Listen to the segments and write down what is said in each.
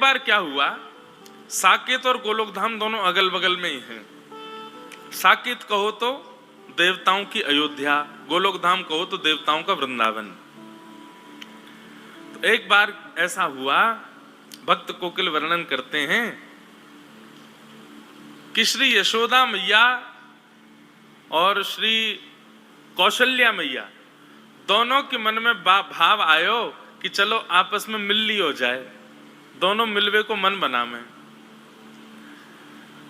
बार क्या हुआ, साकेत और गोलोक धाम दोनों अगल बगल में ही हैं। साकेत कहो तो देवताओं की अयोध्या, गोलोक धाम कहो तो देवताओं का वृंदावन। तो एक बार ऐसा हुआ, भक्त कोकिल वर्णन करते हैं कि श्री यशोदा मैया और श्री कौशल्या मैया दोनों के मन में भाव आयो कि चलो आपस में मिल ली हो जाए, दोनों मिलवे को मन बना में।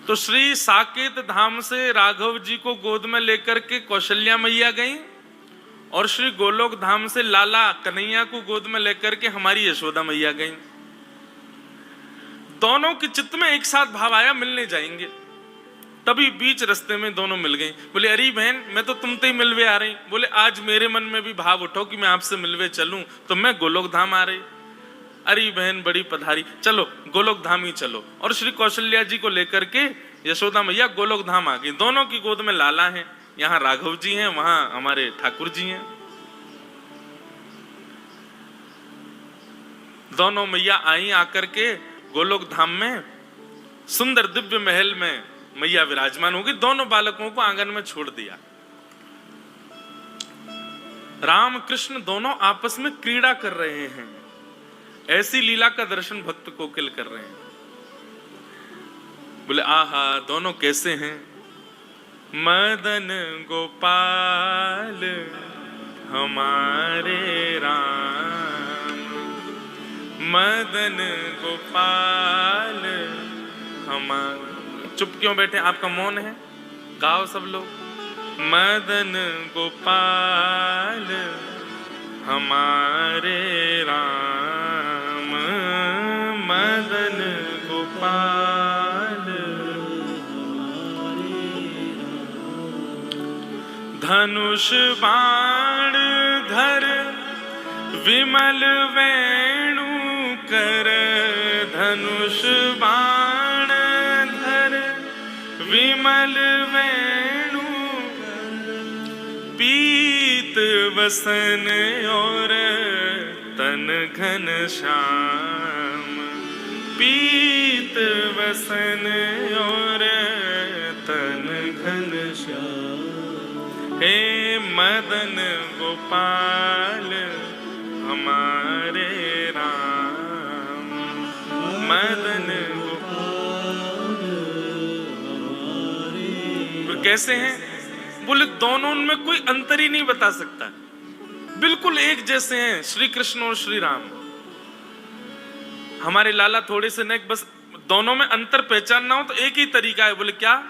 तो श्री साकेत धाम से राघव जी को गोद में लेकर के कौशल्या मैया गई और श्री गोलोक धाम से लाला कन्हैया को गोद में लेकर के हमारी यशोदा मैया गई। दोनों के चित्त में एक साथ भाव आया मिलने जाएंगे। तभी बीच रास्ते में दोनों मिल गई। बोले अरे बहन मैं तो तुमसे ही मिलवे आ रही। बोले आज मेरे मन में भी भाव उठो कि मैं आपसे मिलवे चलूं, तो मैं गोलोक धाम आ रही। अरे बहन बड़ी पधारी, चलो गोलोक धाम ही चलो। और श्री कौशल्या जी को लेकर के यशोदा मैया गोलोक धाम आ गई। दोनों की गोद में लाला है, यहाँ राघव जी हैं, वहां हमारे ठाकुर जी हैं। दोनों मैया आई आकर के गोलोक धाम में सुंदर दिव्य महल में मैया विराजमान होगी। दोनों बालकों को आंगन में छोड़ दिया। राम कृष्ण दोनों आपस में क्रीड़ा कर रहे हैं। ऐसी लीला का दर्शन भक्त कोकिल कर रहे हैं। बोले आहा दोनों कैसे हैं। मदन गोपाल हमारे राम, मदन गोपाल हमारे। चुप क्यों बैठे, आपका मौन है, गाओ सब लोग। मदन गोपाल हमारे राम, मदन गोपाल धनुष बाण धर विमल वेणु कर, धनुष बाण धर विमल वेणु पीत वसन और तन घन श्याम, पीत वसन और तन घन श्याम। हे मदन गोपाल हमारे राम, मदन गोपाल हमारे। कैसे हैं, बोले दोनों में कोई अंतर ही नहीं बता सकता, बिल्कुल एक जैसे हैं श्री कृष्ण और श्री राम। हमारे लाला थोड़े से नेक, बस दोनों में अंतर पहचानना हो तो एक ही तरीका है। बोले क्या,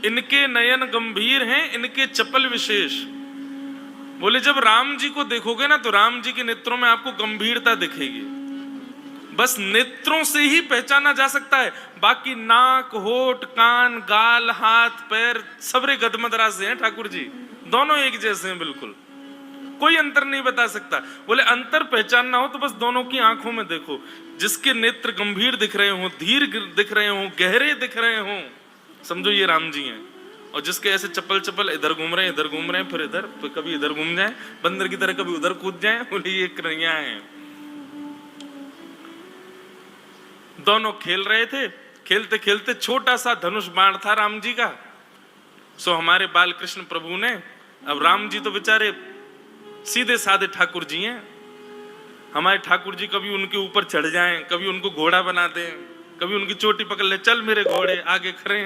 इनके नयन गंभीर हैं, इनके चपल विशेष। बोले जब राम जी को देखोगे ना तो राम जी के नेत्रों में आपको गंभीरता दिखेगी। बस नेत्रों से ही पहचाना जा सकता है, बाकी नाक होठ कान गाल हाथ पैर सबरे गदमदरा से हैं ठाकुर जी। दोनों एक जैसे हैं, बिल्कुल कोई अंतर नहीं बता सकता। बोले अंतर पहचानना हो तो बस दोनों की आंखों में देखो, जिसके नेत्र गंभीर दिख रहे हो, धीर दिख रहे हो, गहरे दिख रहे हो, समझो ये राम जी हैं। और जिसके ऐसे चप्पल चप्पल इधर घूम रहे हैं फिर इधर, फिर कभी इधर घूम जाए बंदर की तरह, कभी उधर कूद जाए, बोले ये कन्हैया हैं। दोनों खेल रहे थे, खेलते खेलते छोटा सा धनुष बाण था राम जी का। सो हमारे बाल कृष्ण प्रभु ने, अब राम जी तो बेचारे सीधे साधे ठाकुर जी हैं, हमारे ठाकुर जी कभी उनके ऊपर चढ़ जाएं, कभी उनको घोड़ा बना दें, कभी उनकी चोटी पकड़ ले, चल मेरे घोड़े आगे खड़े।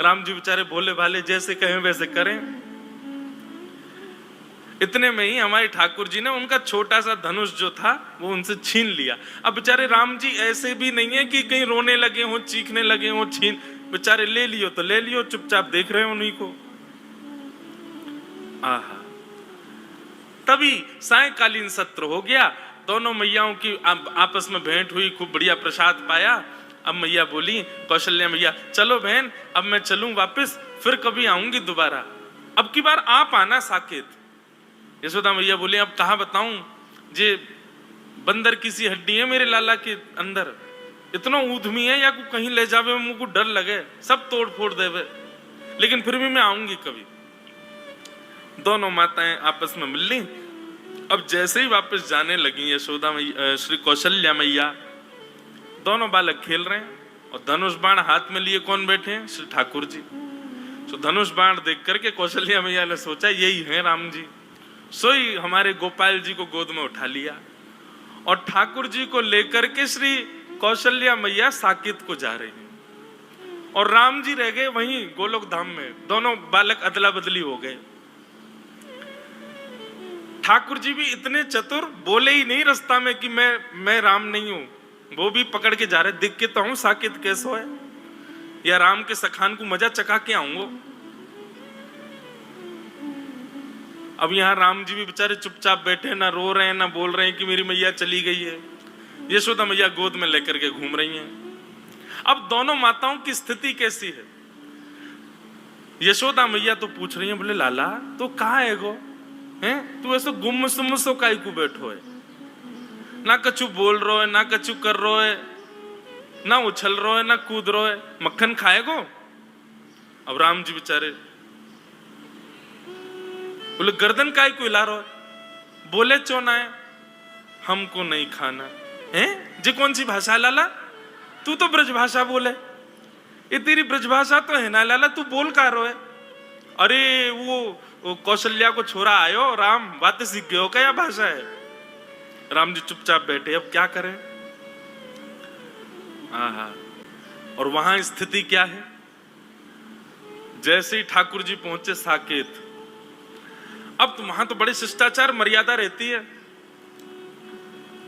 राम जी बेचारे भोले भाले, जैसे कहें वैसे करें। इतने में ही हमारे ठाकुर जी ने उनका छोटा सा धनुष जो था वो उनसे छीन लिया। अब बेचारे राम जी ऐसे भी नहीं है कि कहीं रोने लगे हो, चीखने लगे हो, छीन, बेचारे ले लियो तो ले लियो, चुपचाप देख रहे हो उन्हीं को। आहा, तभी सायंकालीन सत्र हो गया, दोनों मैयाओं की आपस में भेंट हुई, खूब बढ़िया प्रसाद पाया। अब मैया बोली, कौशल्या मैया चलो बहन अब मैं चलूं वापस, फिर कभी आऊंगी दोबारा, अब की बार आप आना साकेत। यशोदा मैया बोली अब कहाँ बताऊं, जे बंदर की सी हड्डी है मेरे लाला के अंदर, इतना ऊधमी है या कहीं ले जावे मुझको डर लगे, सब तोड़ फोड़ देवे, लेकिन फिर भी मैं आऊंगी कभी। दोनों माताएं आपस में मिल ली। अब जैसे ही वापस जाने लगी यशोदा मैया, श्री कौशल्या मैया दोनों बालक खेल रहे हैं और धनुष बाण हाथ में लिए कौन बैठे हैं? श्री ठाकुर जी। तो धनुष बाण देख करके कौशल्या मैया ने सोचा यही है राम जी, सोई हमारे गोपाल जी को गोद में उठा लिया और ठाकुर जी को लेकर के श्री कौशल्या मैया साकेत को जा रही हैं और राम जी रह गए वहीं गोलोक धाम में। दोनों बालक अदला बदली हो गए। ठाकुर जी भी इतने चतुर, बोले ही नहीं रास्ता में कि मैं राम नहीं हूं, वो भी पकड़ के जा रहे, दिख के तो हूं साकेत कैसो है, या राम के सखान को मजा चका के आऊंगो। अब यहाँ राम जी भी बेचारे चुपचाप बैठे, ना रो रहे हैं ना बोल रहे हैं कि मेरी मैया चली गई है। यशोदा मैया गोद में लेकर के घूम रही हैं। अब दोनों माताओं की स्थिति कैसी है? यशोदा मैया तो पूछ रही है, बोले लाला तो कहाँ है गो, हैं तू ऐसे गुम सुम सो काई को बैठो है, ना कछु बोल रो है ना कछु कर रो है, ना उछल रो है ना कूद रो है, मक्खन खाएगो? अब राम जी बेचारे बोले गर्दन काय को हिला रो है, बोले चोना है हमको नहीं खाना है। जी कौन सी भाषा लाला? तू तो ब्रज भाषा बोले, ये तेरी ब्रज भाषा तो है ना लाला, तू बोल का रो है? अरे वो कौशल्या को छोरा आयो राम, बातें सीख गए हो क्या भाषा है? राम जी चुपचाप बैठे, अब क्या करें? आहा, और वहां स्थिति क्या है? जैसे ही ठाकुर जी पहुंचे साकेत, अब तो वहां तो बड़े शिष्टाचार मर्यादा रहती है।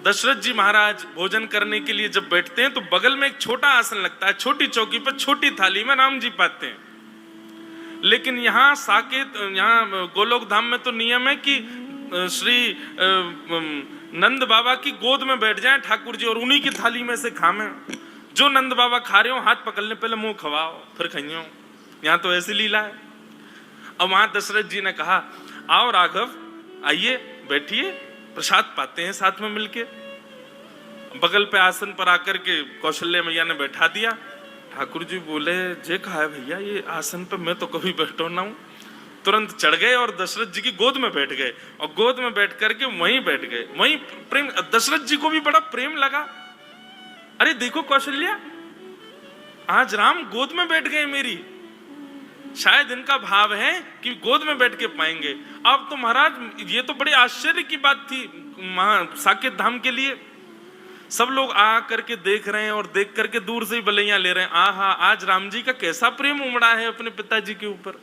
दशरथ जी महाराज भोजन करने के लिए जब बैठते हैं तो बगल में एक छोटा आसन लगता है, छोटी चौकी पर छोटी थाली में राम जी पाते हैं। लेकिन यहाँ साकेत, यहाँ गोलोक धाम में तो नियम है कि श्री नंद बाबा की गोद में बैठ जाएं ठाकुर जी और उन्हीं की थाली में से खाएं। जो नंद बाबा खा रहे हो हाथ पकड़ने पहले मुंह खवाओ फिर खाइयो। यहाँ तो ऐसी लीला है। अब वहां दशरथ जी ने कहा आओ राघव आइए बैठिए, प्रसाद पाते हैं साथ में मिलके। बगल पे आसन पर आकर के कौशल्या मैया ने बैठा दिया। ठाकुर जी बोले जे कहा है भैया ये आसन पे मैं तो कभी बैठो ना हूं। तुरंत चढ़ गए और दशरथ जी की गोद में बैठ गए और गोद में बैठ करके वहीं बैठ गए। वहीं प्रेम, दशरथ जी को भी बड़ा प्रेम लगा। अरे देखो कौशल्या, आज राम गोद में बैठ गए मेरी, शायद इनका भाव है कि गोद में बैठ के पाएंगे। अब तो महाराज ये तो बड़े आश्चर्य की बात थी साकेत धाम के लिए। सब लोग आ करके देख रहे हैं और देख करके दूर से ही बलैया ले रहे हैं। आहा, आज राम जी का कैसा प्रेम उमड़ा है अपने पिताजी के ऊपर।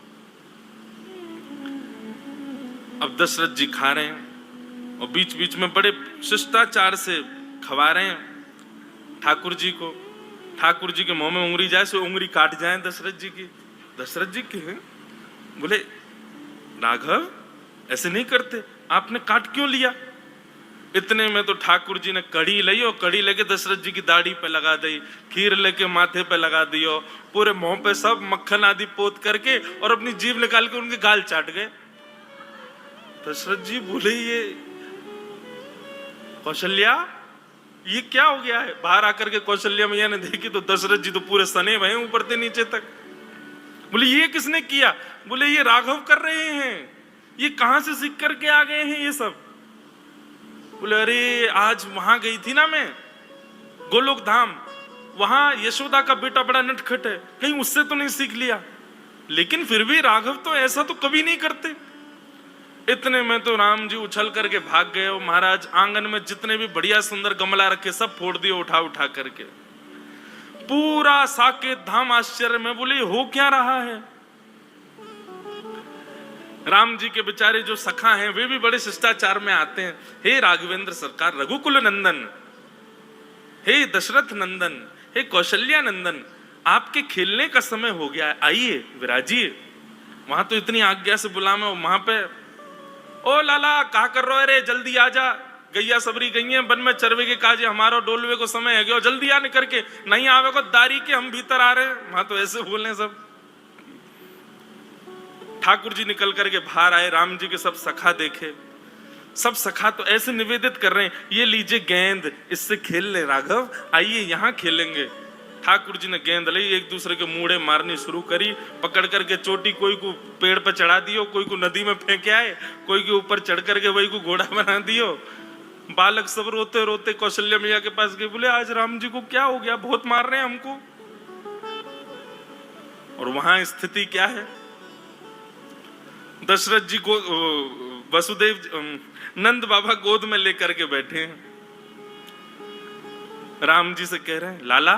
अब दशरथ जी खा रहे हैं और बीच बीच में बड़े शिष्टाचार से खवा रहे हैं ठाकुर जी को। ठाकुर जी के मुंह में उंगली जाए सो उंगली काट जाए दशरथ जी की। दशरथ जी के बोले राघव ऐसे नहीं करते, आपने काट क्यों लिया? इतने में तो ठाकुर जी ने कड़ी ली और कड़ी लेके दशरथ जी की दाढ़ी पे लगा दी, खीर लेके माथे पे लगा दियो, पूरे मुंह पे सब मक्खन आदि पोत करके और अपनी जीभ निकाल के उनके गाल चाट गए। दशरथ जी बोले ये कौशल्या ये क्या हो गया है? बाहर आकर के कौशल्या मैया ने देखी तो दशरथ जी तो पूरे सने भये ऊपर से नीचे तक। बोले ये किसने किया? बोले ये राघव कर रहे हैं, ये कहां से सीख करके आ गए हैं ये सब? बोले अरे आज वहां गई थी ना मैं गोलोक धाम, वहां यशोदा का बेटा बड़ा नटखट है, कहीं उससे तो नहीं सीख लिया। लेकिन फिर भी राघव तो ऐसा तो कभी नहीं करते। इतने में तो राम जी उछल करके भाग गए और महाराज आंगन में जितने भी बढ़िया सुंदर गमला रखे सब फोड़ दिए उठा उठा करके। पूरा साकेत धाम आश्चर्य में, बोले हो क्या रहा है? राम जी के बेचारे जो सखा हैं वे भी बड़े शिष्टाचार में आते हैं। हे राघवेंद्र सरकार, रघुकुल नंदन, हे दशरथ नंदन, हे कौशल्या नंदन, आपके खेलने का समय हो गया है, आइए विराजिए। वहां तो इतनी आज्ञा से बुला में, वहां पे ओ लाला कहा कर रहे रे, जल्दी आ जा, गैया सबरी गई हैं वन में चरवे के काजे, हमारा डोलवे को समय है गया, जल्दी आने करके, नहीं आवे को दारी के हम भीतर आ रहे हैं। वहां तो ऐसे बोले सब। ठाकुर जी निकल करके बाहर आए, राम जी के सब सखा देखे, सब सखा तो ऐसे निवेदित कर रहे हैं, ये लीजिए गेंद, इससे खेल ले राघव, आइए यहाँ खेलेंगे। ठाकुर जी ने गेंद ली, एक दूसरे के मुड़े मारनी शुरू करी, पकड़ करके चोटी कोई को पेड़ पर चढ़ा दियो, कोई को नदी में फेंके आए, कोई के ऊपर चढ़ करके वही को घोड़ा बना दियो। बालक सब रोते रोते कौशल्या मैया के पास गए, बोले आज राम जी को क्या हो गया, बहुत मार रहे हैं हमको। और वहां स्थिति क्या है, दशरथ जी को वसुदेव नंद बाबा गोद में लेकर के बैठे हैं, राम जी से कह रहे हैं लाला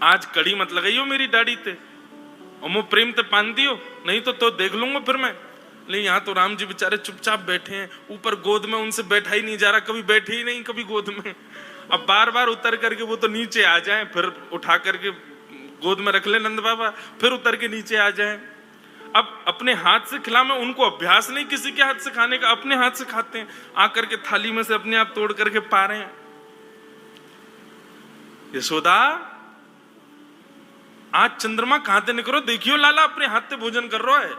आज कड़ी मत लगाइयो मेरी दाढ़ी ते, और मुझे प्रेम ते पान दियो, नहीं तो देख लूंगा फिर मैं। लेकिन यहाँ तो राम जी बेचारे चुपचाप बैठे हैं, ऊपर गोद में उनसे बैठा ही नहीं जा रहा, कभी बैठे ही नहीं कभी गोद में। अब बार बार उतर करके वो तो नीचे आ जाएं, फिर उठा करके गोद में रख ले नंद बाबा, फिर उतर के नीचे आ जाएं। अब अपने हाथ से खिला, में उनको अभ्यास नहीं किसी के हाथ से खाने का, अपने हाथ से खाते हैं, आकर के थाली में से अपने आप तोड़ करके पा रहे हैं। यशोदा आज चंद्रमा कहां से निकलो, देखियो लाला अपने हाथ से भोजन कर रहा है,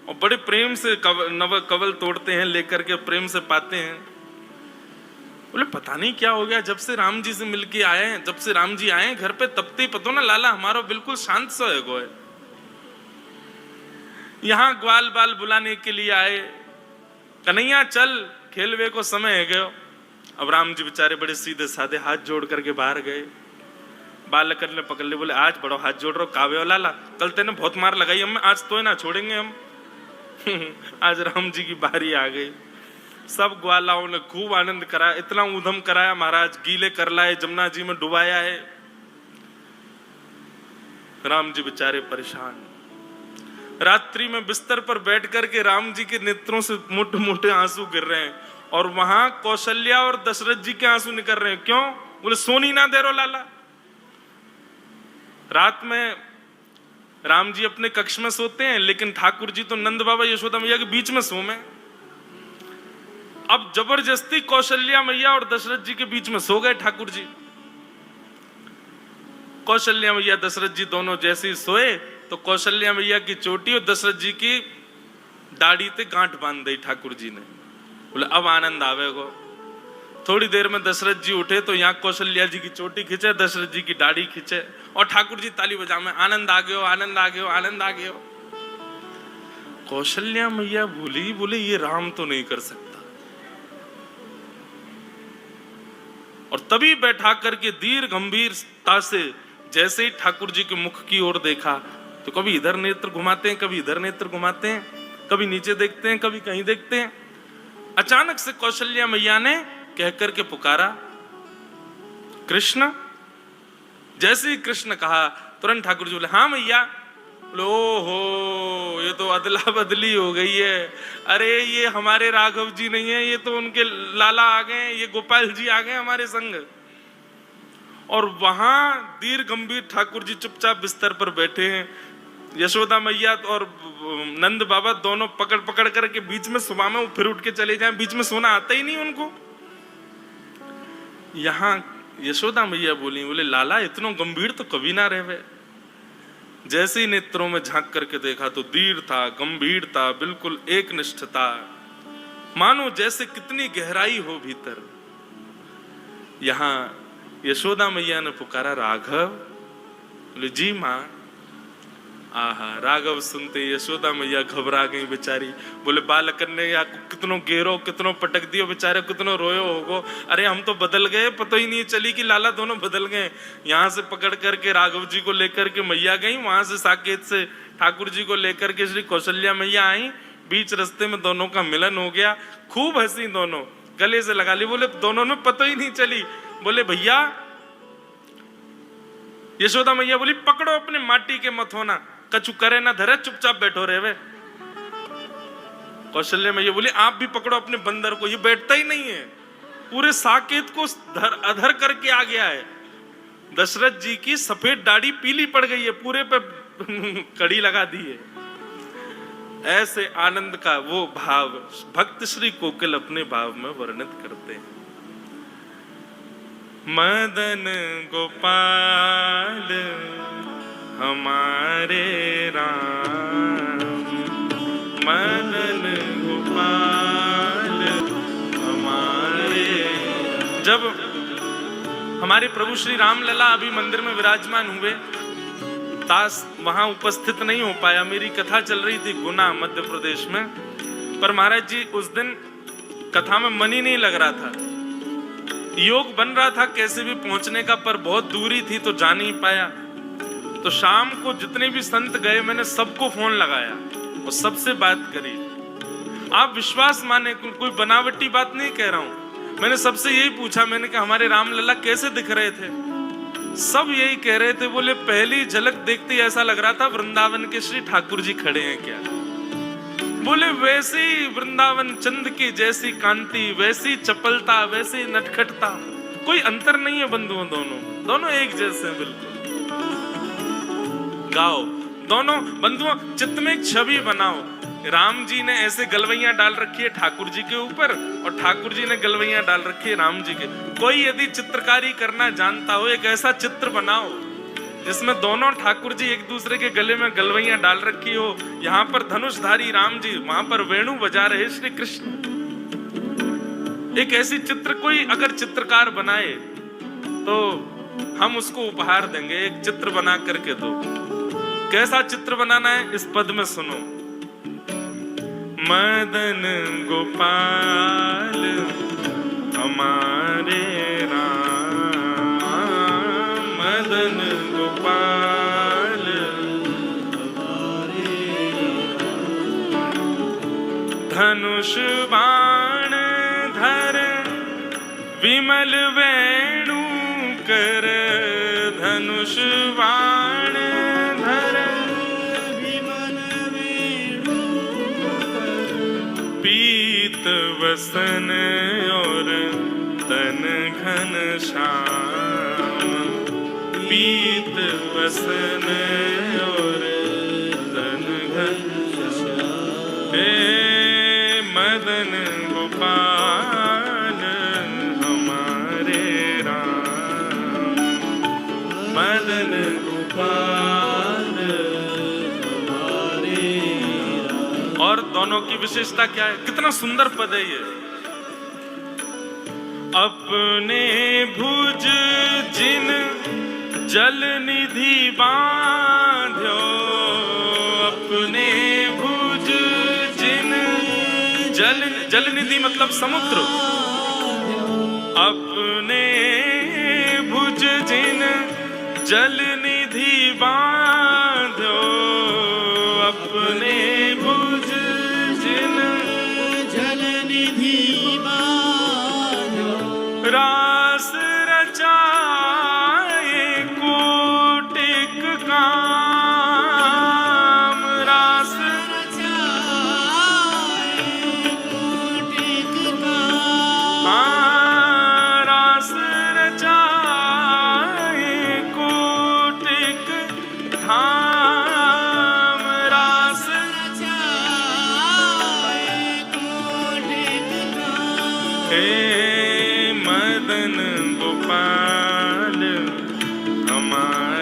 और बड़े प्रेम से नव कवल तोड़ते हैं, लेकर के प्रेम से पाते हैं। बोले पता नहीं क्या हो गया, जब से राम जी से मिलके आए हैं, जब से राम जी आए हैं घर पे, तब ते पतो ना लाला हमारा बिल्कुल शांत सा है गो है। यहाँ ग्वाल बाल बुलाने के लिए आए, कन्हैया चल खेलवे को समय है गयो। अब राम जी बेचारे बड़े सीधे साधे हाथ जोड़ करके बाहर गए, बालक ने पकड़ ले, बोले आज बड़ो हाथ जोड़ रहा कावे हो लाला, कल तेने बहुत मार लगाई हम, आज तो ना छोड़ेंगे हम। आज राम जी की बारी आ गई, सब ग्वालाओं ने खूब आनंद कराया, इतना ऊधम कराया महाराज, गीले कर लाए, जमुना जी में डुबाया है। राम जी बेचारे परेशान, रात्रि में बिस्तर पर बैठ करके राम जी के नेत्रों से मोटे मोटे आंसू गिर रहे हैं, और वहां कौशल्या और दशरथ जी के आंसू निकल रहे हैं। क्यों? बोले सोनी ना दे रो लाला। रात में राम जी अपने कक्ष में सोते हैं, लेकिन ठाकुर जी तो नंद बाबा यशोदा मैया के बीच में सोमे। अब जबरदस्ती कौशल्या मैया और दशरथ जी के बीच में सो गए ठाकुर जी। कौशल्या मैया दशरथ जी दोनों जैसे ही सोए तो कौशल्या मैया की चोटी और दशरथ जी की दाढ़ी पे गांठ बांध दी ठाकुर जी ने। बोले अब आनंद आवेगो। थोड़ी देर में दशरथ जी उठे तो यहाँ कौशल्या जी की चोटी खींचे, दशरथ जी की दाढ़ी खींचे, और ठाकुर जी ताली बजा में आनंद आ गयो, आनंद आ गयो, आनंद आ गयो। कौशल्या मैया भूली, बोले ये राम तो नहीं कर सकता। और तभी बैठा करके धीर गंभीरता से जैसे ही ठाकुर जी के मुख की ओर देखा, तो कभी इधर नेत्र घुमाते हैं, कभी इधर नेत्र घुमाते हैं, कभी नीचे देखते हैं, कभी कहीं देखते हैं। अचानक से कौशल्या मैया ने कह करके पुकारा कृष्ण। जैसे ही कृष्ण कहा तुरंत ठाकुर जी बोले हाँ मैया। बोले ओहो ये तो अदला बदली हो गई है, अरे ये हमारे राघव जी नहीं है, ये तो उनके लाला आ गए, ये गोपाल जी आ गए हमारे संग। और वहां धीर गंभीर ठाकुर जी चुपचाप बिस्तर पर बैठे हैं, यशोदा मैया और नंद बाबा दोनों पकड़ पकड़ करके बीच में सुबह में फिर उठ के चले जाएं, बीच में सोना आता ही नहीं उनको। यहाँ यशोदा मैया बोली, बोले लाला इतना गंभीर तो कभी ना रहे। जैसे ही नेत्रों में झांक करके देखा तो धीर था, गंभीर था, बिल्कुल एक निष्ठता, मानो जैसे कितनी गहराई हो भीतर। यहाँ यशोदा मैया ने पुकारा राघव। बोले जी माँ। आहा राघव सुनते यशोदा मैया घबरा गई बेचारी। बोले बालक ने या कितनो गेरो, कितनो पटक दियो बेचारे, कितनो रोयो होगो, अरे हम तो बदल गए, पता ही नहीं चली कि लाला दोनों बदल गए। यहाँ से पकड़ करके राघव जी को लेकर के मैया गई, वहां से साकेत से ठाकुर जी को लेकर के श्री कौशल्या मैया आई। बीच रास्ते में दोनों का मिलन हो गया, खूब हंसी, दोनों गले से लगा ली। बोले दोनों में पता ही नहीं चली। बोले भैया, यशोदा मैया बोली पकड़ो अपने माटी के मथोना, कछु करे ना धरे, चुपचाप बैठो रहे वे। कौशल्या मैया बोली आप भी पकड़ो अपने बंदर को, ये बैठता ही नहीं है, पूरे साकेत को अधर करके आ गया है। दशरथ जी की सफेद दाढ़ी पीली पड़ गई है, पूरे पे कड़ी लगा दी है। ऐसे आनंद का वो भाव भक्त श्री कोकिल अपने भाव में वर्णित करते हैं। मदन गोपाल हमारे राम, मदन गोपाल हमारे। जब हमारे प्रभु श्री राम लला अभी मंदिर में विराजमान हुए, दास वहां उपस्थित नहीं हो पाया। मेरी कथा चल रही थी गुना मध्य प्रदेश में, पर महाराज जी उस दिन कथा में मन ही नहीं लग रहा था, योग बन रहा था कैसे भी पहुंचने का, पर बहुत दूरी थी तो जा नहीं पाया। तो शाम को जितने भी संत गए मैंने सबको फोन लगाया और सबसे बात करी। आप विश्वास माने, कोई बनावटी बात नहीं कह रहा हूं, मैंने सबसे यही पूछा, मैंने कहा हमारे रामलला कैसे दिख रहे थे? सब यही कह रहे थे, बोले पहली झलक देखते ही ऐसा लग रहा था वृंदावन के श्री ठाकुर जी खड़े हैं क्या। बोले वैसी वृंदावन चंद की जैसी कांति, वैसी चपलता, वैसी नटखटता, कोई अंतर नहीं है बंधुओं, दोनों एक जैसे हैं बिल्कुल। गाओ दोनों बंधुओं, चित्त में एक छवि बनाओ। राम जी ने ऐसे गलवैयां डाल रखी है ठाकुर जी के ऊपर और ठाकुर जी ने गलवैयां डाल रखी है राम जी के। कोई यदि चित्रकारी करना जानता हो, एक ऐसा चित्र बनाओ जिसमें दोनों ठाकुर जी एक दूसरे के गले में गलवैयां डाल रखी हो। यहाँ पर धनुषधारी राम जी, वहां पर वेणु बजा रहे श्री कृष्ण। एक ऐसी चित्र कोई अगर चित्रकार बनाए तो हम उसको उपहार देंगे। एक चित्र बना करके दो। कैसा चित्र बनाना है इस पद में सुनो। मदन गोपाल हमारे राम, मदन गोपाल हमारे धनुष बाण धर विमल वेणु कर, धनुष बाण धर विमल वेणु कर, पीत वसन और तन घन श्याम, पीत वसन और तन घन श्याम। हे मदन गोपाल हमारे राम, मदन गोपाल हमारे राम। और दोनों की विशेषता क्या है? कितना सुंदर पद है ये। अपने भुज जिन जल निधि बांध्यो, अपने भुज जिन जल निधि मतलब समुद्र, अपने भुज जिन जल निधि बांध्यो, अपने भुज जिन जल निधि बांध्यो, रास रचाए कोटिक काम, रास रचाए कोटिक काम, रास रचाए कोटिक धाम, रास रचाए कोटिक धाम। हे मदन गोपाल हमारे